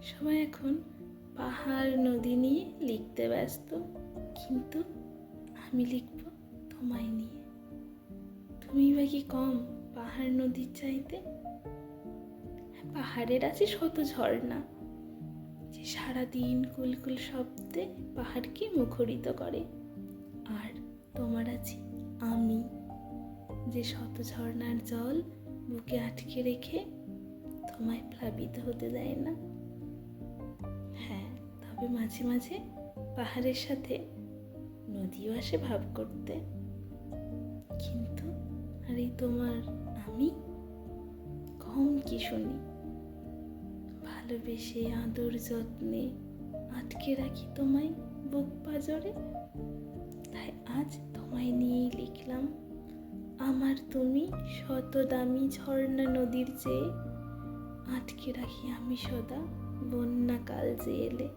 সবাই এখন পাহাড় নদী নিয়ে লিখতে ব্যস্ত, কিন্তু আমি লিখব তোমায় নিয়ে। তুমি বা কি কম পাহাড় নদীর চাইতে? পাহাড়ের আছে শত ঝর্ণা, যে সারাদিন কুলকুল শব্দে পাহাড়কে মুখরিত করে। আর তোমার আছে আমি, যে শত ঝর্ণার জল বুকে আটকে রেখে তোমায় প্লাবিত হতে দেয় না। হ্যাঁ, তবে মাঝে মাঝে পাহাড়ের সাথে নদীও আসে ভাব করতে। কিন্তু আর এই তোমার আমি কম কি শুনি? ভালোবেসে আদর যত্নে আটকে রাখি তোমায় বুক পাঁজরে। তাই আজ তোমায় নিয়েই লিখলাম আমার তুমি শত দামি ঝর্ণা নদীর চেয়ে। আটকে রাখি আমি সদা বন্যাকাল যে এলে।